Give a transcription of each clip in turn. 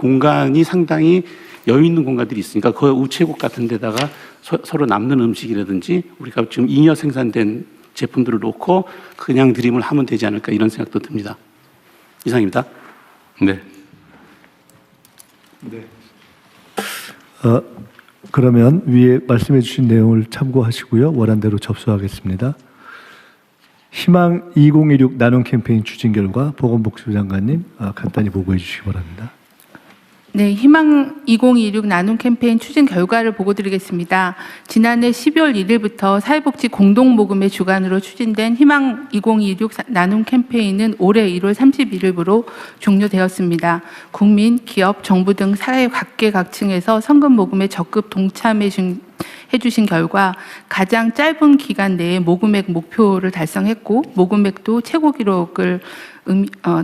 공간이 상당히 여유 있는 공간들이 있으니까 그 우체국 같은 데다가 서로 남는 음식이라든지 우리가 지금 잉여 생산된 제품들을 놓고 그냥 드림을 하면 되지 않을까 이런 생각도 듭니다. 이상입니다. 네. 네. 그러면 위에 말씀해 주신 내용을 참고하시고요. 원안대로 접수하겠습니다. 희망 2016 나눔 캠페인 추진 결과 보건복지부 장관님 간단히 보고해 주시기 바랍니다. 네, 희망 2016 나눔 캠페인 추진 결과를 보고드리겠습니다. 지난해 12월 1일부터 사회복지 공동모금의 주관으로 추진된 희망 2016 나눔 캠페인은 올해 1월 31일부로 종료되었습니다. 국민, 기업, 정부 등 사회 각계각층에서 성금 모금에 적극 동참해 주신 결과 가장 짧은 기간 내에 모금액 목표를 달성했고 모금액도 최고 기록을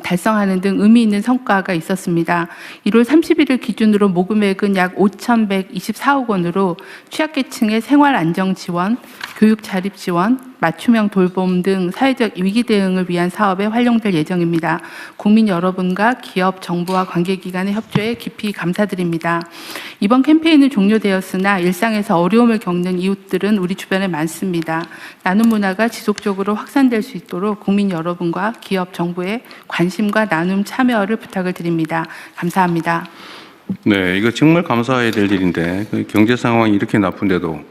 달성하는 등 의미 있는 성과가 있었습니다. 1월 31일 기준으로 모금액은 약 5,124억 원으로 취약계층의 생활 안정 지원, 교육 자립 지원, 맞춤형 돌봄 등 사회적 위기 대응을 위한 사업에 활용될 예정입니다. 국민 여러분과 기업, 정부와 관계기관의 협조에 깊이 감사드립니다. 이번 캠페인은 종료되었으나 일상에서 어려움을 겪는 이웃들은 우리 주변에 많습니다. 나눔 문화가 지속적으로 확산될 수 있도록 국민 여러분과 기업, 정부의 관심과 나눔 참여를 부탁을 드립니다. 감사합니다. 네, 이거 정말 감사해야 될 일인데 경제 상황이 이렇게 나쁜데도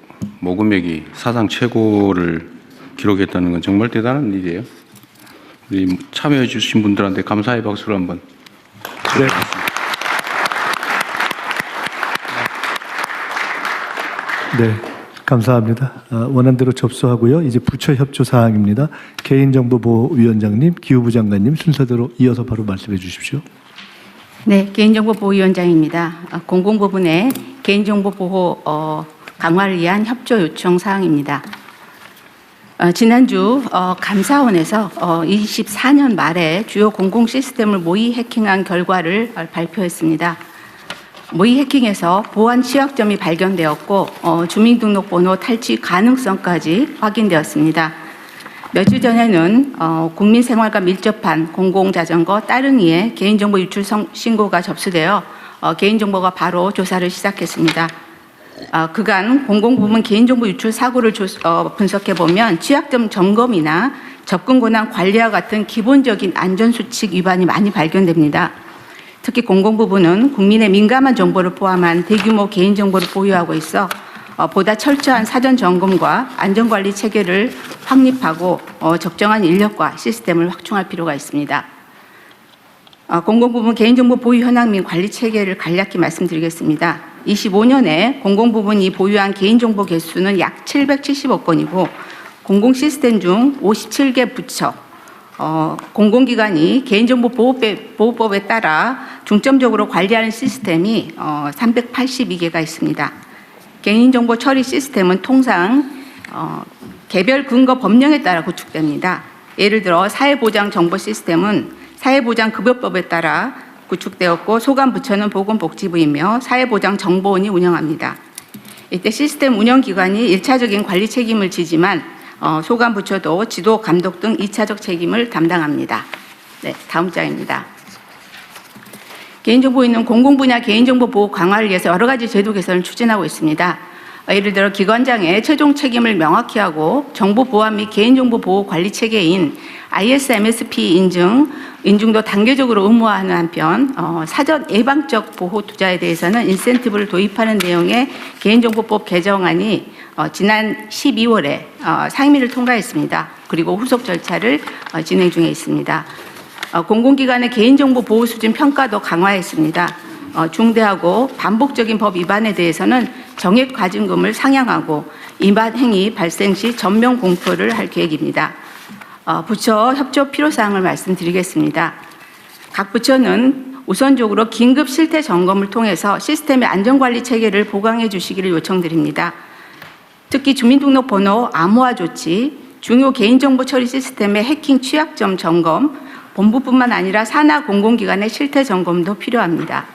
모금액이 사상 최고를 기록했다는 건 정말 대단한 일이에요. 우리 참여해 주신 분들한테 감사의 박수를 한번. 네. 네, 감사합니다. 원안대로 접수하고요. 이제 부처 협조 사항입니다. 개인정보보호위원장님, 기후부 장관님 순서대로 이어서 바로 말씀해 주십시오. 네, 개인정보보호위원장입니다. 공공부문의 개인정보 보호 강화를 위한 협조 요청 사항입니다. 지난주 감사원에서 24년 말에 주요 공공 시스템을 모의 해킹한 결과를 발표했습니다. 모의 해킹에서 보안 취약점이 발견되었고 주민등록번호 탈취 가능성까지 확인되었습니다. 몇 주 전에는 국민생활과 밀접한 공공자전거 따릉이의 개인정보 유출 신고가 접수되어 개인정보가 바로 조사를 시작했습니다. 그간 공공부문 개인정보 유출 사고를 분석해보면 취약점 점검이나 접근 권한 관리와 같은 기본적인 안전수칙 위반이 많이 발견됩니다. 특히 공공부문은 국민의 민감한 정보를 포함한 대규모 개인정보를 보유하고 있어 보다 철저한 사전 점검과 안전관리 체계를 확립하고 적정한 인력과 시스템을 확충할 필요가 있습니다. 공공부문 개인정보 보유 현황 및 관리 체계를 간략히 말씀드리겠습니다. 25년에 공공부문이 보유한 개인정보 개수는 약 770억 건이고 공공시스템 중 57개 부처, 공공기관이 개인정보 보호법에 따라 중점적으로 관리하는 시스템이 382개가 있습니다. 개인정보 처리 시스템은 통상 개별 근거 법령에 따라 구축됩니다. 예를 들어 사회보장정보 시스템은 사회보장급여법에 따라 구축되었고 소관부처는 보건복지부이며 사회보장정보원이 운영합니다. 이때 시스템 운영기관이 1차적인 관리 책임을 지지만 소관부처도 지도, 감독 등 2차적 책임을 담당합니다. 네, 다음 장입니다. 개인정보 있는 공공분야 개인정보 보호 강화를 위해서 여러 가지 제도 개선을 추진하고 있습니다. 예를 들어 기관장의 최종 책임을 명확히 하고 정보 보안 및 개인정보 보호 관리 체계인 ISMSP 인증도 단계적으로 의무화하는 한편 사전 예방적 보호 투자에 대해서는 인센티브를 도입하는 내용의 개인정보법 개정안이 지난 12월에 상임위를 통과했습니다. 그리고 후속 절차를 진행 중에 있습니다. 공공기관의 개인정보 보호 수준 평가도 강화했습니다. 중대하고 반복적인 법 위반에 대해서는 정액 과징금을 상향하고 위반 행위 발생 시 전면 공표를 할 계획입니다. 부처 협조 필요사항을 말씀드리겠습니다. 각 부처는 우선적으로 긴급 실태 점검을 통해서 시스템의 안전관리 체계를 보강해 주시기를 요청드립니다. 특히 주민등록번호 암호화 조치, 중요 개인정보 처리 시스템의 해킹 취약점 점검, 본부뿐만 아니라 산하 공공기관의 실태 점검도 필요합니다.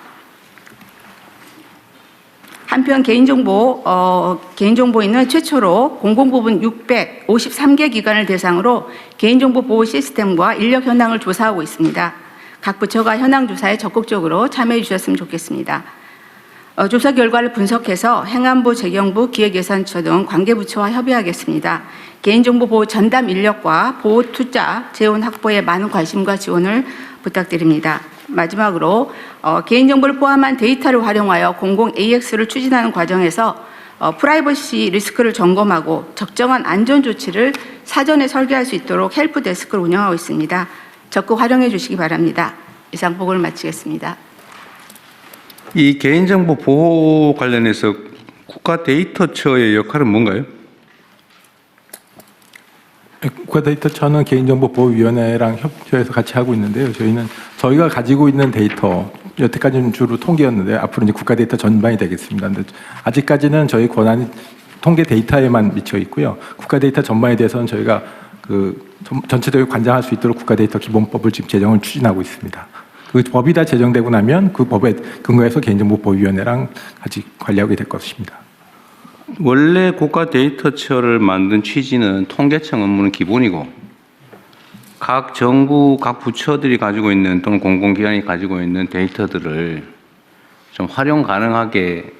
한편 개인정보인은 최초로 공공부문 653개 기관을 대상으로 개인정보 보호 시스템과 인력 현황을 조사하고 있습니다. 각 부처가 현황 조사에 적극적으로 참여해 주셨으면 좋겠습니다. 조사 결과를 분석해서 행안부, 재경부, 기획예산처 등 관계부처와 협의하겠습니다. 개인정보 보호 전담 인력과 보호 투자, 재원 확보에 많은 관심과 지원을 부탁드립니다. 마지막으로 개인정보를 포함한 데이터를 활용하여 공공 AX를 추진하는 과정에서 프라이버시 리스크를 점검하고 적정한 안전 조치를 사전에 설계할 수 있도록 헬프 데스크를 운영하고 있습니다. 적극 활용해 주시기 바랍니다. 이상 보고를 마치겠습니다. 이 개인정보 보호 관련해서 국가데이터처의 역할은 뭔가요? 국가데이터처는 개인정보보호위원회랑 협조해서 같이 하고 있는데요. 저희가 가지고 있는 데이터, 여태까지는 주로 통계였는데 앞으로 이제 국가데이터 전반이 되겠습니다. 근데 아직까지는 저희 권한이 통계 데이터에만 미쳐 있고요. 국가데이터 전반에 대해서는 저희가 전체적으로 관장할 수 있도록 국가데이터 기본법을 지금 제정을 추진하고 있습니다. 그 법이 다 제정되고 나면 그 법에 근거해서 개인정보보호위원회랑 같이 관리하게 될 것입니다. 원래 국가데이터처를 만든 취지는 통계청 업무는 기본이고 각 정부, 각 부처들이 가지고 있는 또는 공공기관이 가지고 있는 데이터들을 좀 활용 가능하게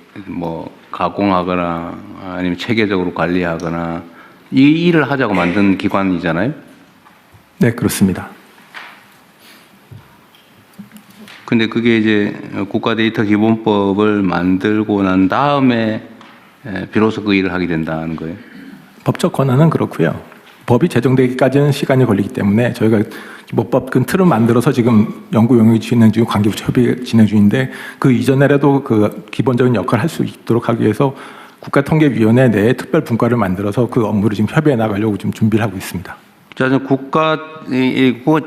가공하거나 아니면 체계적으로 관리하거나 이 일을 하자고 만든 기관이잖아요. 네, 그렇습니다. 근데 그게 이제 국가데이터 기본법을 만들고 난 다음에 비로소 그 일을 하게 된다는 거예요. 법적 권한은 그렇고요. 법이 제정되기까지는 시간이 걸리기 때문에 저희가 기본법 그 틀을 만들어서 지금 연구 용역이 진행 중, 관계부처 협의 진행 중인데 그 이전에라도 그 기본적인 역할을 할 수 있도록 하기 위해서 국가통계위원회 내에 특별 분과를 만들어서 그 업무를 지금 협의해 나가려고 지금 준비를 하고 있습니다. 자,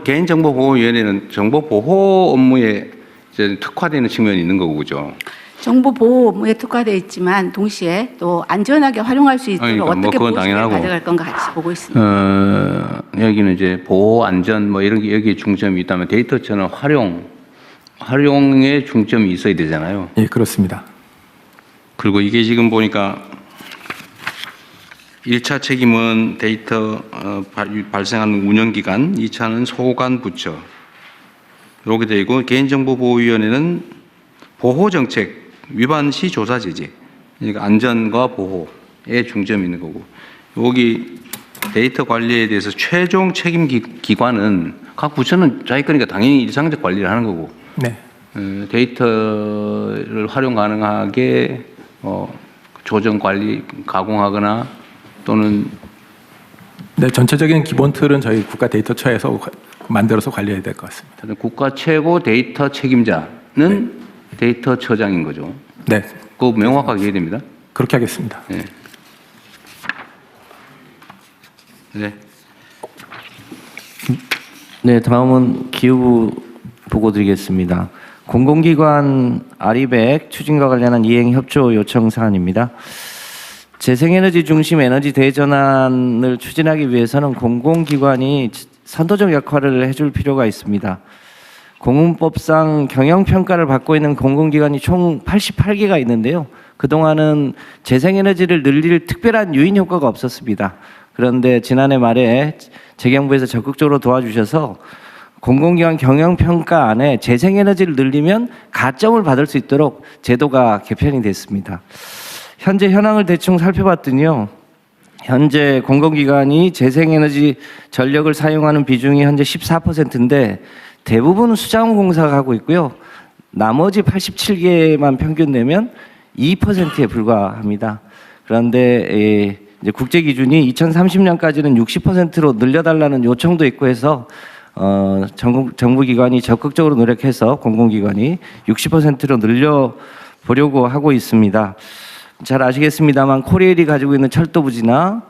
개인정보보호위원회는 정보보호 업무에 이제 특화되는 측면이 있는 거고, 그죠? 정보 보호 업무에 특화되어 있지만 동시에 또 안전하게 활용할 수 있도록 그러니까 어떻게 그건 보호 당연하고. 가져갈 건가 같이 보고 있습니다. 여기는 이제 보호, 안전 이런 게 여기에 중점이 있다면 데이터처는 활용에 중점이 있어야 되잖아요. 예, 그렇습니다. 그리고 이게 지금 보니까 1차 책임은 데이터 발생하는 운영기관, 2차는 소관 부처. 이렇게 되어 있고 개인정보보호위원회는 보호정책 위반 시 조사 제재. 그러니까 안전과 보호에 중점이 있는 거고. 여기 데이터 관리에 대해서 최종 책임 기관은 각 부처는 자기 거니까 당연히 일상적 관리를 하는 거고. 네. 데이터를 활용 가능하게 조정 관리 가공하거나 또는 네, 전체적인 기본 틀은 저희 국가데이터처에서 만들어서 관리해야 될 것 같습니다. 국가 최고 데이터 책임자는 데이터처장인 거죠. 네, 그거 명확하게 해야 됩니다. 그렇게 하겠습니다. 네. 네. 네, 다음은 기후부 보고 드리겠습니다. 공공기관 아리백 추진과 관련한 이행 협조 요청 사안입니다. 재생에너지 중심 에너지 대전환을 추진하기 위해서는 공공기관이 선도적 역할을 해줄 필요가 있습니다. 공문법상 경영평가를 받고 있는 공공기관이 총 88개가 있는데요. 그동안은 재생에너지를 늘릴 특별한 유인 효과가 없었습니다. 그런데 지난해 말에 재경부에서 적극적으로 도와주셔서 공공기관 경영평가 안에 재생에너지를 늘리면 가점을 받을 수 있도록 제도가 개편이 됐습니다. 현재 현황을 대충 살펴봤더니요. 현재 공공기관이 재생에너지 전력을 사용하는 비중이 현재 14%인데 대부분 수자원공사가 하고 있고요. 나머지 87개만 평균 내면 2%에 불과합니다. 그런데 이제 국제 기준이 2030년까지는 60%로 늘려달라는 요청도 있고 해서 정부기관이 적극적으로 노력해서 공공기관이 60%로 늘려보려고 하고 있습니다. 잘 아시겠습니다만 코리엘이 가지고 있는 철도부지나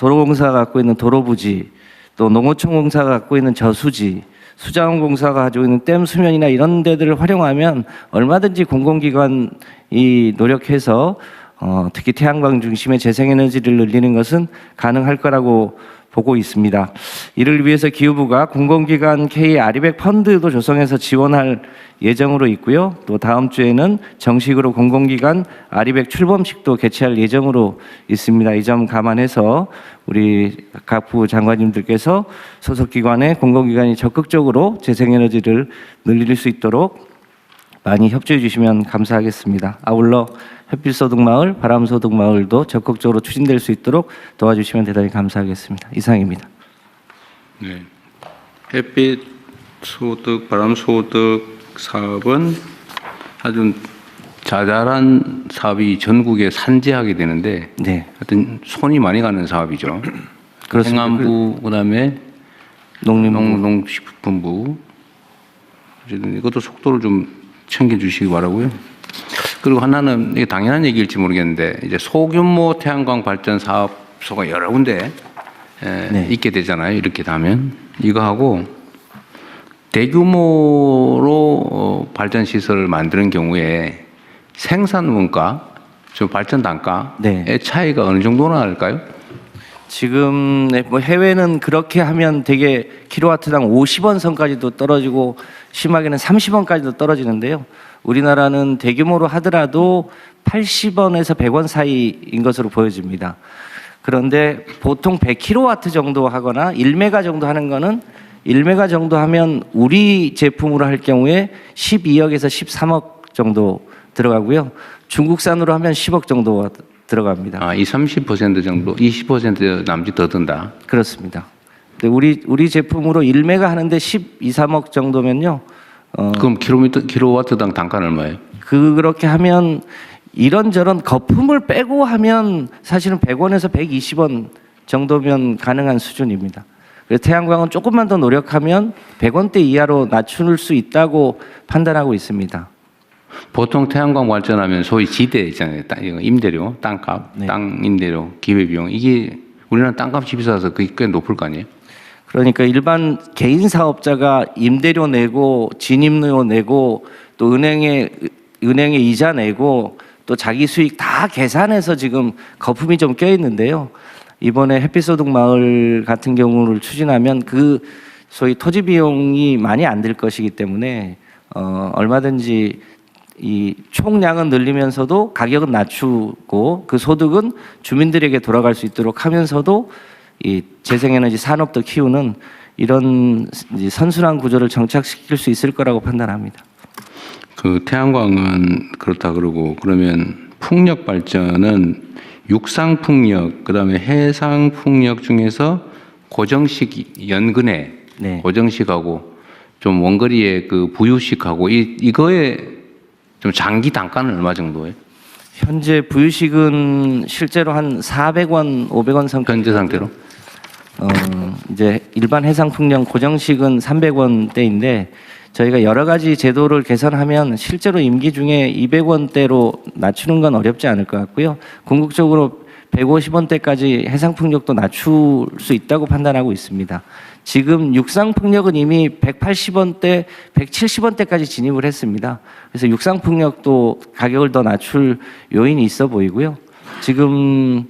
도로공사가 갖고 있는 도로부지, 또 농어촌공사가 갖고 있는 저수지, 수자원공사가 가지고 있는 댐 수면이나 이런 데들을 활용하면 얼마든지 공공기관이 노력해서 특히 태양광 중심의 재생에너지를 늘리는 것은 가능할 거라고 보고 있습니다. 이를 위해서 기후부가 공공기관 K 아리백 펀드도 조성해서 지원할 예정으로 있고요. 또 다음 주에는 정식으로 공공기관 아리백 출범식도 개최할 예정으로 있습니다. 이 점 감안해서 우리 각 부 장관님들께서 소속 기관의 공공기관이 적극적으로 재생에너지를 늘릴 수 있도록 많이 협조해 주시면 감사하겠습니다. 아울러 햇빛소득마을, 바람소득마을도 적극적으로 추진될 수 있도록 도와주시면 대단히 감사하겠습니다. 이상입니다. 네. 햇빛 소득, 바람 소득 사업은 아주 자잘한 사업이 전국에 산재하게 되는데, 네, 하여튼 손이 많이 가는 사업이죠. 그렇습니다. 행안부, 그다음에 농식품부. 어쨌든 이것도 속도를 좀 챙겨주시기 바라고요. 그리고 하나는 이게 당연한 얘기일지 모르겠는데, 이제 소규모 태양광 발전 사업소가 여러 군데 네. 있게 되잖아요. 이렇게 되면 이거 하고 대규모로 발전 시설을 만드는 경우에 생산 원가, 저 발전 단가의 네. 차이가 어느 정도나 할까요? 지금 뭐 해외는 그렇게 하면 되게 킬로와트당 50원 선까지도 떨어지고 심하게는 30원까지도 떨어지는데요. 우리나라는 대규모로 하더라도 80원에서 100원 사이인 것으로 보여집니다. 그런데 보통 100kW 정도 하거나 1메가 정도 하는 거는 1메가 정도 하면 우리 제품으로 할 경우에 12억에서 13억 정도 들어가고요. 중국산으로 하면 10억 정도 들어갑니다. 아, 30% 정도, 20% 남짓 더 든다. 그렇습니다. 근데 우리 제품으로 1메가 하는데 12, 3억 정도면요. 그럼 킬로와트당 단가는 얼마예요? 그렇게 하면 이런저런 거품을 빼고 하면 사실은 100원에서 120원 정도면 가능한 수준입니다. 그래서 태양광은 조금만 더 노력하면 100원대 이하로 낮출 수 있다고 판단하고 있습니다. 보통 태양광 발전하면 소위 지대 있잖아요. 임대료, 땅값, 네. 땅 임대료, 기회비용. 이게 우리나라 땅값이 비싸서 그게 꽤 높을 거 아니에요? 그러니까 일반 개인 사업자가 임대료 내고 진입료 내고 또 은행에 이자 내고 또 자기 수익 다 계산해서 지금 거품이 좀 껴 있는데요. 이번에 햇빛소득 마을 같은 경우를 추진하면 그 소위 토지 비용이 많이 안 들 것이기 때문에 얼마든지 이 총량은 늘리면서도 가격은 낮추고 그 소득은 주민들에게 돌아갈 수 있도록 하면서도 이 재생에너지 산업도 키우는 이런 선순환 구조를 정착시킬 수 있을 거라고 판단합니다. 그 태양광은 그렇다 그러고 그러면 풍력 발전은 육상 풍력, 그다음에 해상 풍력 중에서 고정식 연근해, 네. 고정식하고 좀 원거리의 그 부유식하고 이거에 좀 장기 단가는 얼마 정도예요? 현재 부유식은 실제로 한 400원, 500원 선까지 현재 상태로? 이제 일반 해상 풍력 고정식은 300원대인데 저희가 여러 가지 제도를 개선하면 실제로 임기 중에 200원대로 낮추는 건 어렵지 않을 것 같고요. 궁극적으로 150원대까지 해상 풍력도 낮출 수 있다고 판단하고 있습니다. 지금 육상 풍력은 이미 180원대, 170원대까지 진입을 했습니다. 그래서 육상 풍력도 가격을 더 낮출 요인이 있어 보이고요. 지금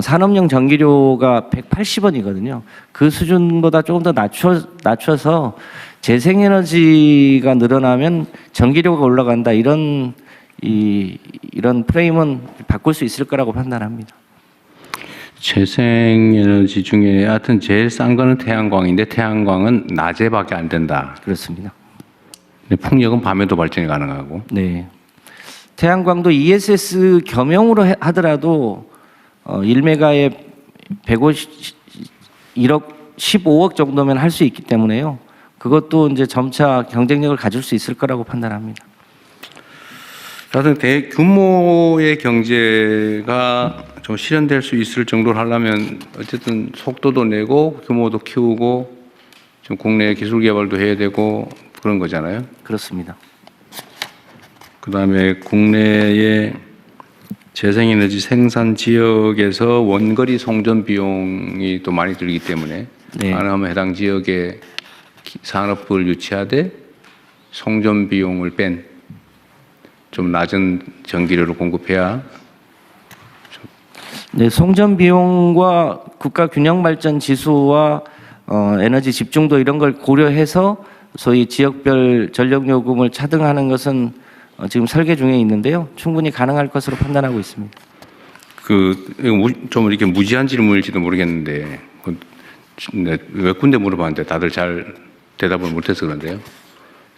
산업용 전기료가 180원이거든요. 그 수준보다 조금 더 낮춰서 재생에너지가 늘어나면 전기료가 올라간다 이런 프레임은 바꿀 수 있을 거라고 판단합니다. 재생에너지 중에 하여튼 제일 싼 거는 태양광인데 태양광은 낮에밖에 안 된다. 그렇습니다. 근데 풍력은 밤에도 발전이 가능하고. 네. 태양광도 ESS 겸용으로 하더라도 1메가에 1억 15억 정도면 할 수 있기 때문에요. 그것도 이제 점차 경쟁력을 가질 수 있을 거라고 판단합니다. 하여튼 대규모의 경제가 좀 실현될 수 있을 정도로 하려면 어쨌든 속도도 내고 규모도 키우고 좀 국내 기술 개발도 해야 되고 그런 거잖아요. 그렇습니다. 그다음에 국내의 재생에너지 생산 지역에서 원거리 송전 비용이 또 많이 들기 때문에 네. 가능하면 해당 지역에 산업부를 유치하되 송전 비용을 뺀 좀 낮은 전기료를 공급해야. 네, 송전 비용과 국가 균형 발전 지수와 에너지 집중도 이런 걸 고려해서 소위 지역별 전력 요금을 차등하는 것은 지금 설계 중에 있는데요. 충분히 가능할 것으로 판단하고 있습니다. 좀 이렇게 무지한 질문일지도 모르겠는데 몇 군데 물어봤는데 다들 잘 대답을 못해서 그런데요.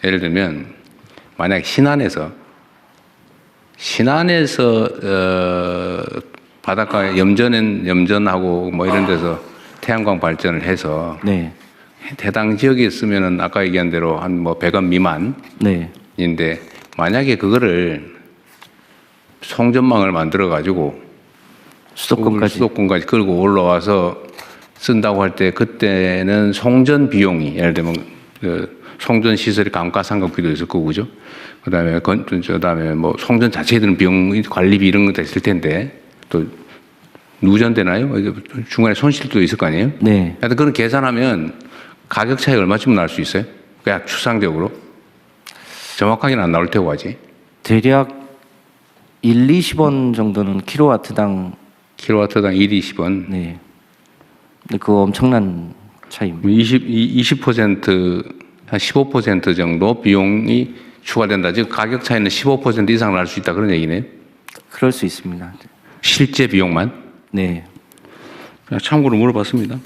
예를 들면 만약 신안에서 바닷가에 염전하고 뭐 이런 데서 태양광 발전을 해서 네. 해당 지역에 쓰면은 아까 얘기한 대로 한 뭐 100원 미만인데 네. 만약에 그거를 송전망을 만들어 가지고 수도권까지 끌고 올라와서 쓴다고 할 때 그때는 송전 비용이 예를 들면 그 송전 시설의 감가상각비도 있을 거고 그죠? 그다음에 뭐 송전 자체에 드는 비용 관리비 이런 것도 있을 텐데 또 누전되나요? 중간에 손실도 있을 거 아니에요? 네. 하여튼 그런 계산하면 가격 차이 얼마쯤 날 수 있어요? 그냥 추상적으로 정확하게는 안 나올 테고 하지. 대략 1, 20원 정도는 킬로와트당. 1, 20원. 네. 근데 그거 엄청난 차이입니다. 20% 한 15% 정도 비용이 추가된다. 즉 가격 차이는 15% 이상 날 수 있다 그런 얘기네요. 그럴 수 있습니다. 실제 비용만. 네. 그냥 참고로 물어봤습니다.